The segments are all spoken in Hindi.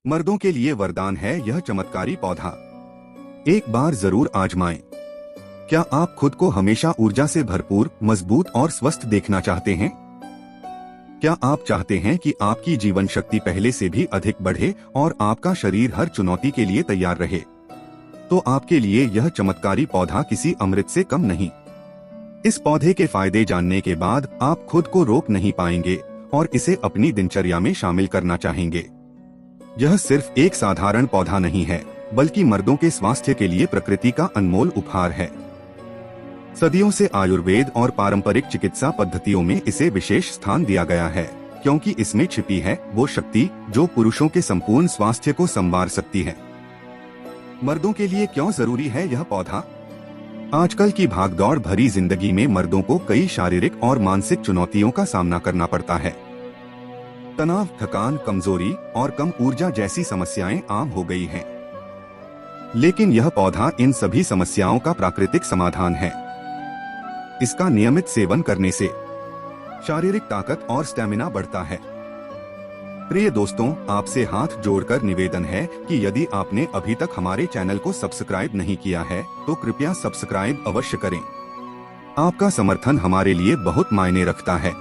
मर्दों के लिए वरदान है यह चमत्कारी पौधा। एक बार जरूर आजमाएं। क्या आप खुद को हमेशा ऊर्जा से भरपूर, मजबूत और स्वस्थ देखना चाहते हैं? क्या आप चाहते हैं कि आपकी जीवन शक्ति पहले से भी अधिक बढ़े और आपका शरीर हर चुनौती के लिए तैयार रहे? तो आपके लिए यह चमत्कारी पौधा किसी अमृत से कम नहीं। इस पौधे के फायदे जानने के बाद आप खुद को रोक नहीं पाएंगे और इसे अपनी दिनचर्या में शामिल करना चाहेंगे। यह सिर्फ एक साधारण पौधा नहीं है, बल्कि मर्दों के स्वास्थ्य के लिए प्रकृति का अनमोल उपहार है। सदियों से आयुर्वेद और पारंपरिक चिकित्सा पद्धतियों में इसे विशेष स्थान दिया गया है, क्योंकि इसमें छिपी है वो शक्ति जो पुरुषों के संपूर्ण स्वास्थ्य को संवार सकती है। मर्दों के लिए क्यों जरूरी है यह पौधा? आजकल की भागदौड़ भरी जिंदगी में मर्दों को कई शारीरिक और मानसिक चुनौतियों का सामना करना पड़ता है। तनाव, थकान, कमजोरी और कम ऊर्जा जैसी समस्याएं आम हो गई हैं। लेकिन यह पौधा इन सभी समस्याओं का प्राकृतिक समाधान है। इसका नियमित सेवन करने से शारीरिक ताकत और स्टेमिना बढ़ता है। प्रिय दोस्तों, आपसे हाथ जोड़कर निवेदन है कि यदि आपने अभी तक हमारे चैनल को सब्सक्राइब नहीं किया है तो कृपया सब्सक्राइब अवश्य करें। आपका समर्थन हमारे लिए बहुत मायने रखता है।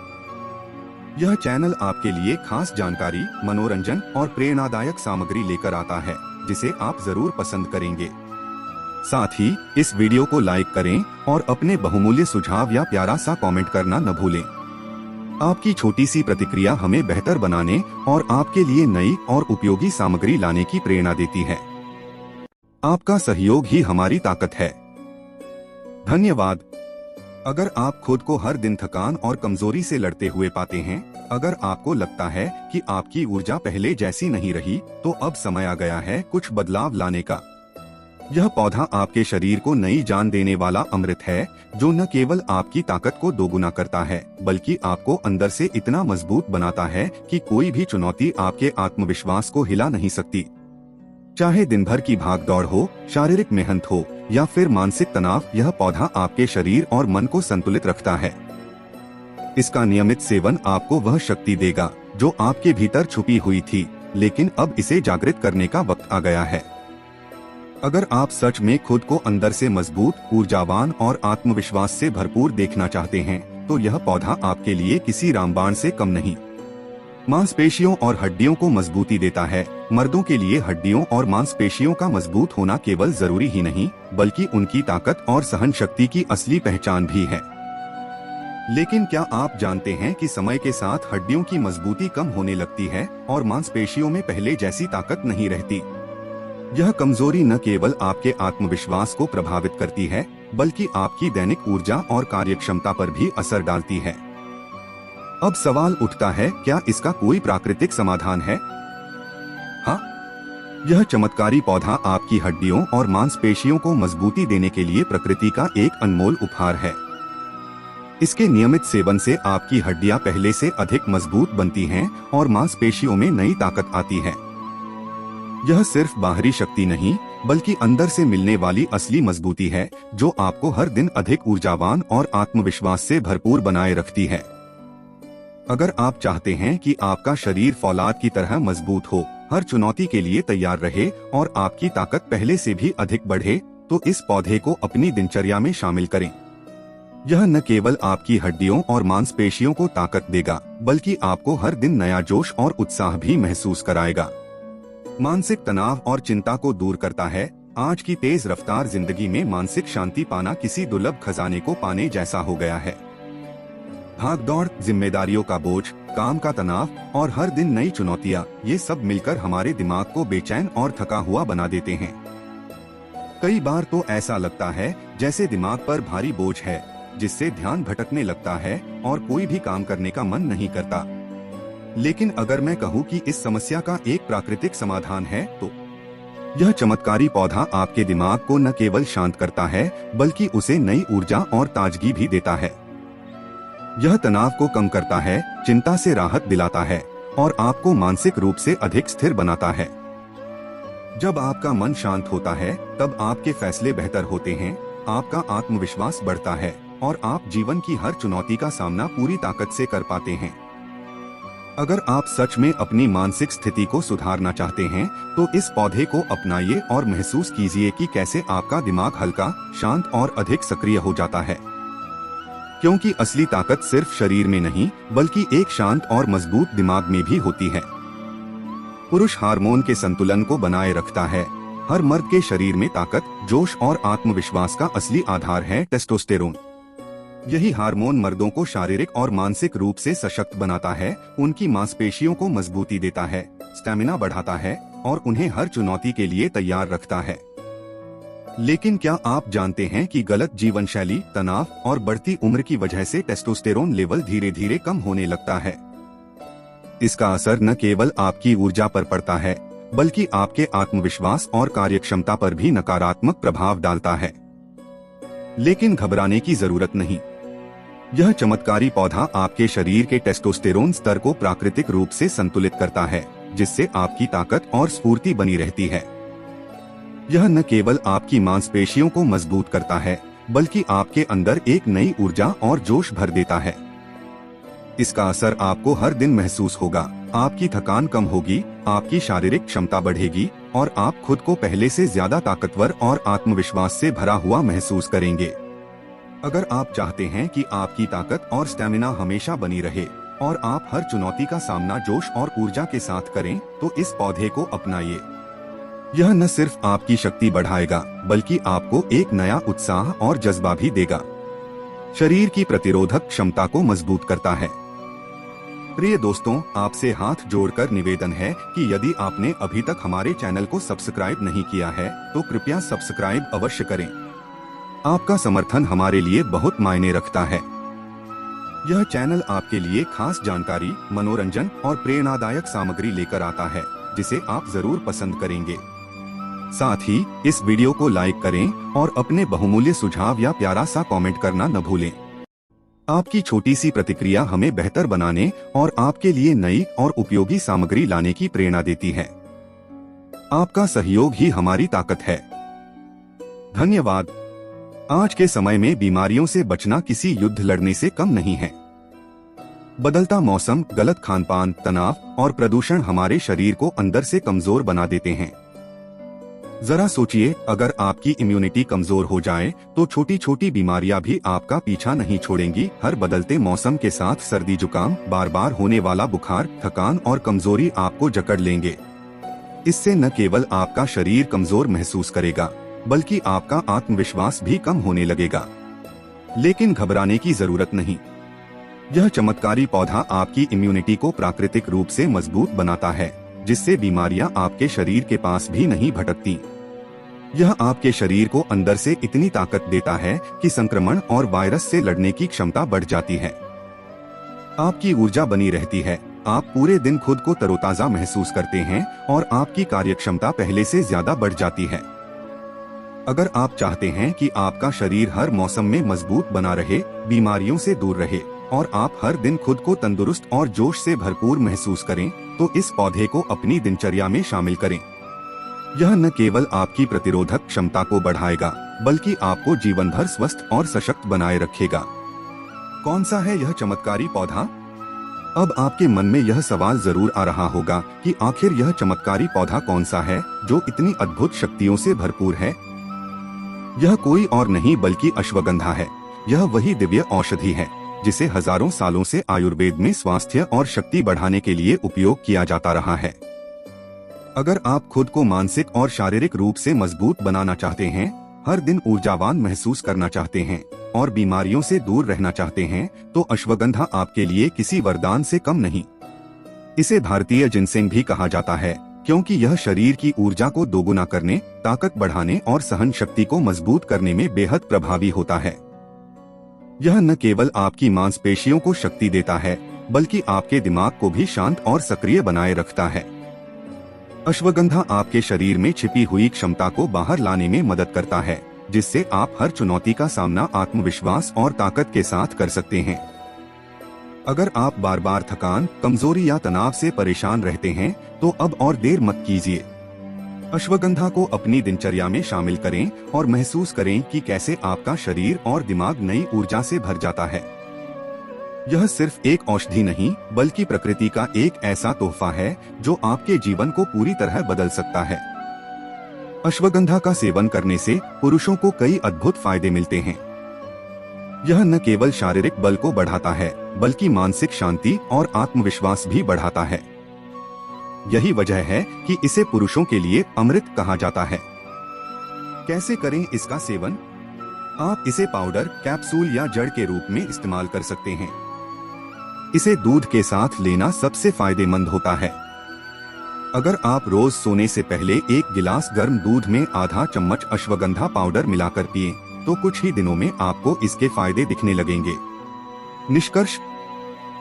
यह चैनल आपके लिए खास जानकारी, मनोरंजन और प्रेरणादायक सामग्री लेकर आता है, जिसे आप जरूर पसंद करेंगे। साथ ही इस वीडियो को लाइक करें और अपने बहुमूल्य सुझाव या प्यारा सा कमेंट करना न भूलें। आपकी छोटी सी प्रतिक्रिया हमें बेहतर बनाने और आपके लिए नई और उपयोगी सामग्री लाने की प्रेरणा देती है। आपका सहयोग ही हमारी ताकत है। धन्यवाद। अगर आप खुद को हर दिन थकान और कमजोरी से लड़ते हुए पाते हैं, अगर आपको लगता है कि आपकी ऊर्जा पहले जैसी नहीं रही, तो अब समय आ गया है कुछ बदलाव लाने का। यह पौधा आपके शरीर को नई जान देने वाला अमृत है, जो न केवल आपकी ताकत को दोगुना करता है, बल्कि आपको अंदर से इतना मजबूत बनाता है कि कोई भी चुनौती आपके आत्मविश्वास को हिला नहीं सकती। चाहे दिन भर की भागदौड़ हो, शारीरिक मेहनत हो या फिर मानसिक तनाव, यह पौधा आपके शरीर और मन को संतुलित रखता है। इसका नियमित सेवन आपको वह शक्ति देगा जो आपके भीतर छुपी हुई थी, लेकिन अब इसे जागृत करने का वक्त आ गया है। अगर आप सच में खुद को अंदर से मजबूत, ऊर्जावान और आत्मविश्वास से भरपूर देखना चाहते हैं, तो यह पौधा आपके लिए किसी रामबाण से कम नहीं। मांसपेशियों और हड्डियों को मजबूती देता है। मर्दों के लिए हड्डियों और मांसपेशियों का मजबूत होना केवल जरूरी ही नहीं, बल्कि उनकी ताकत और सहन शक्ति की असली पहचान भी है। लेकिन क्या आप जानते हैं कि समय के साथ हड्डियों की मजबूती कम होने लगती है और मांसपेशियों में पहले जैसी ताकत नहीं रहती। यह कमजोरी न केवल आपके आत्मविश्वास को प्रभावित करती है, बल्कि आपकी दैनिक ऊर्जा और कार्यक्षमता पर भी असर डालती है। अब सवाल उठता है, क्या इसका कोई प्राकृतिक समाधान है? हाँ, यह चमत्कारी पौधा आपकी हड्डियों और मांसपेशियों को मजबूती देने के लिए प्रकृति का एक अनमोल उपहार है। इसके नियमित सेवन से आपकी हड्डियां पहले से अधिक मजबूत बनती हैं और मांसपेशियों में नई ताकत आती है। यह सिर्फ बाहरी शक्ति नहीं, बल्कि अंदर से मिलने वाली असली मजबूती है, जो आपको हर दिन अधिक ऊर्जावान और आत्मविश्वास से भरपूर बनाए रखती है। अगर आप चाहते हैं कि आपका शरीर फौलाद की तरह मजबूत हो, हर चुनौती के लिए तैयार रहे और आपकी ताकत पहले से भी अधिक बढ़े, तो इस पौधे को अपनी दिनचर्या में शामिल करें। यह न केवल आपकी हड्डियों और मांसपेशियों को ताकत देगा, बल्कि आपको हर दिन नया जोश और उत्साह भी महसूस कराएगा। मानसिक तनाव और चिंता को दूर करता है। आज की तेज रफ्तार जिंदगी में मानसिक शांति पाना किसी दुर्लभ खजाने को पाने जैसा हो गया है। भागदौड़, जिम्मेदारियों का बोझ, काम का तनाव और हर दिन नई चुनौतियां, ये सब मिलकर हमारे दिमाग को बेचैन और थका हुआ बना देते हैं। कई बार तो ऐसा लगता है जैसे दिमाग पर भारी बोझ है, जिससे ध्यान भटकने लगता है और कोई भी काम करने का मन नहीं करता। लेकिन अगर मैं कहूँ कि इस समस्या का एक प्राकृतिक समाधान है, तो यह चमत्कारी पौधा आपके दिमाग को न केवल शांत करता है, बल्कि उसे नई ऊर्जा और ताजगी भी देता है। यह तनाव को कम करता है, चिंता से राहत दिलाता है और आपको मानसिक रूप से अधिक स्थिर बनाता है। जब आपका मन शांत होता है, तब आपके फैसले बेहतर होते हैं, आपका आत्मविश्वास बढ़ता है और आप जीवन की हर चुनौती का सामना पूरी ताकत से कर पाते हैं। अगर आप सच में अपनी मानसिक स्थिति को सुधारना चाहते हैं तो इस पौधे को अपनाइए और महसूस कीजिए कि कैसे आपका दिमाग हल्का, शांत और अधिक सक्रिय हो जाता है। क्योंकि असली ताकत सिर्फ शरीर में नहीं बल्कि एक शांत और मजबूत दिमाग में भी होती है। पुरुष हार्मोन के संतुलन को बनाए रखता है। हर मर्द के शरीर में ताकत, जोश और आत्मविश्वास का असली आधार है टेस्टोस्टेरोन। यही हार्मोन मर्दों को शारीरिक और मानसिक रूप से सशक्त बनाता है, उनकी मांसपेशियों को मजबूती देता है, स्टैमिना बढ़ाता है और उन्हें हर चुनौती के लिए तैयार रखता है। लेकिन क्या आप जानते हैं कि गलत जीवन शैली, तनाव और बढ़ती उम्र की वजह से टेस्टोस्टेरोन लेवल धीरे धीरे कम होने लगता है। इसका असर न केवल आपकी ऊर्जा पर पड़ता है बल्कि आपके आत्मविश्वास और कार्यक्षमता पर भी नकारात्मक प्रभाव डालता है। लेकिन घबराने की जरूरत नहीं। यह चमत्कारी पौधा आपके शरीर के टेस्टोस्टेरोन स्तर को प्राकृतिक रूप से संतुलित करता है, जिससे आपकी ताकत और स्फूर्ति बनी रहती है। यह न केवल आपकी मांसपेशियों को मजबूत करता है बल्कि आपके अंदर एक नई ऊर्जा और जोश भर देता है। इसका असर आपको हर दिन महसूस होगा। आपकी थकान कम होगी, आपकी शारीरिक क्षमता बढ़ेगी और आप खुद को पहले से ज्यादा ताकतवर और आत्मविश्वास से भरा हुआ महसूस करेंगे। अगर आप चाहते हैं कि आपकी ताकत और स्टैमिना हमेशा बनी रहे और आप हर चुनौती का सामना जोश और ऊर्जा के साथ करें, तो इस पौधे को अपनाइए। यह न सिर्फ आपकी शक्ति बढ़ाएगा बल्कि आपको एक नया उत्साह और जज्बा भी देगा। शरीर की प्रतिरोधक क्षमता को मजबूत करता है। प्रिय दोस्तों, आपसे हाथ जोड़कर निवेदन है कि यदि आपने अभी तक हमारे चैनल को सब्सक्राइब नहीं किया है तो कृपया सब्सक्राइब अवश्य करें। आपका समर्थन हमारे लिए बहुत मायने रखता है। यह चैनल आपके लिए खास जानकारी, मनोरंजन और प्रेरणादायक सामग्री लेकर आता है, जिसे आप जरूर पसंद करेंगे। साथ ही इस वीडियो को लाइक करें और अपने बहुमूल्य सुझाव या प्यारा सा कमेंट करना न भूलें। आपकी छोटी सी प्रतिक्रिया हमें बेहतर बनाने और आपके लिए नई और उपयोगी सामग्री लाने की प्रेरणा देती है। आपका सहयोग ही हमारी ताकत है। धन्यवाद। आज के समय में बीमारियों से बचना किसी युद्ध लड़ने से कम नहीं है। बदलता मौसम, गलत खानपान, तनाव और प्रदूषण हमारे शरीर को अंदर से कमजोर बना देते हैं। जरा सोचिए, अगर आपकी इम्यूनिटी कमजोर हो जाए तो छोटी छोटी बीमारियां भी आपका पीछा नहीं छोड़ेंगी। हर बदलते मौसम के साथ सर्दी, जुकाम, बार बार होने वाला बुखार, थकान और कमजोरी आपको जकड़ लेंगे। इससे न केवल आपका शरीर कमजोर महसूस करेगा बल्कि आपका आत्मविश्वास भी कम होने लगेगा। लेकिन घबराने की जरूरत नहीं। यह चमत्कारी पौधा आपकी इम्यूनिटी को प्राकृतिक रूप से मजबूत बनाता है, जिससे बीमारियां आपके शरीर के पास भी नहीं भटकती। यह आपके शरीर को अंदर से इतनी ताकत देता है कि संक्रमण और वायरस से लड़ने की क्षमता बढ़ जाती है। आपकी ऊर्जा बनी रहती है, आप पूरे दिन खुद को तरोताजा महसूस करते हैं और आपकी कार्यक्षमता पहले से ज्यादा बढ़ जाती है। अगर आप चाहते हैं कि आपका शरीर हर मौसम में मजबूत बना रहे, बीमारियों से दूर रहे और आप हर दिन खुद को तंदुरुस्त और जोश से भरपूर महसूस करें, तो इस पौधे को अपनी दिनचर्या में शामिल करें। यह न केवल आपकी प्रतिरोधक क्षमता को बढ़ाएगा बल्कि आपको जीवन भर स्वस्थ और सशक्त बनाए रखेगा। कौन सा है यह चमत्कारी पौधा? अब आपके मन में यह सवाल जरूर आ रहा होगा कि आखिर यह चमत्कारी पौधा कौन सा है जो इतनी अद्भुत शक्तियों से भरपूर है। यह कोई और नहीं बल्कि अश्वगंधा है। यह वही दिव्य औषधि है जिसे हजारों सालों से आयुर्वेद में स्वास्थ्य और शक्ति बढ़ाने के लिए उपयोग किया जाता रहा है। अगर आप खुद को मानसिक और शारीरिक रूप से मजबूत बनाना चाहते हैं, हर दिन ऊर्जावान महसूस करना चाहते हैं और बीमारियों से दूर रहना चाहते हैं, तो अश्वगंधा आपके लिए किसी वरदान से कम नहीं। इसे भारतीय जिनसेंग भी कहा जाता है क्योंकि यह शरीर की ऊर्जा को दोगुना करने, ताकत बढ़ाने और सहन शक्ति को मजबूत करने में बेहद प्रभावी होता है। यह न केवल आपकी मांसपेशियों को शक्ति देता है बल्कि आपके दिमाग को भी शांत और सक्रिय बनाए रखता है। अश्वगंधा आपके शरीर में छिपी हुई क्षमता को बाहर लाने में मदद करता है, जिससे आप हर चुनौती का सामना आत्मविश्वास और ताकत के साथ कर सकते हैं। अगर आप बार बार थकान, कमजोरी या तनाव से परेशान रहते हैं, तो अब और देर मत कीजिए। अश्वगंधा को अपनी दिनचर्या में शामिल करें और महसूस करें कि कैसे आपका शरीर और दिमाग नई ऊर्जा से भर जाता है। यह सिर्फ एक औषधि नहीं बल्कि प्रकृति का एक ऐसा तोहफा है जो आपके जीवन को पूरी तरह बदल सकता है। अश्वगंधा का सेवन करने से पुरुषों को कई अद्भुत फायदे मिलते हैं। यह न केवल शारीरिक बल को बढ़ाता है बल्कि मानसिक शांति और आत्मविश्वास भी बढ़ाता है। यही वजह है कि इसे पुरुषों के लिए अमृत कहा जाता है। कैसे करें इसका सेवन? आप इसे पाउडर, कैप्सूल या जड़ के रूप में इस्तेमाल कर सकते हैं। इसे दूध के साथ लेना सबसे फायदेमंद होता है। अगर आप रोज सोने से पहले एक गिलास गर्म दूध में आधा चम्मच अश्वगंधा पाउडर मिलाकर पिएं, तो कुछ ही दिनों में आपको इसके फायदे दिखने लगेंगे। निष्कर्ष,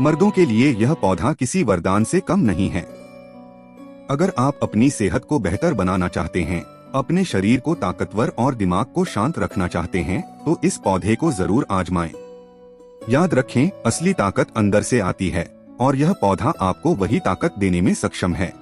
मर्दों के लिए यह पौधा किसी वरदान से कम नहीं है। अगर आप अपनी सेहत को बेहतर बनाना चाहते हैं, अपने शरीर को ताकतवर और दिमाग को शांत रखना चाहते हैं, तो इस पौधे को जरूर आजमाएं। याद रखें, असली ताकत अंदर से आती है और यह पौधा आपको वही ताकत देने में सक्षम है।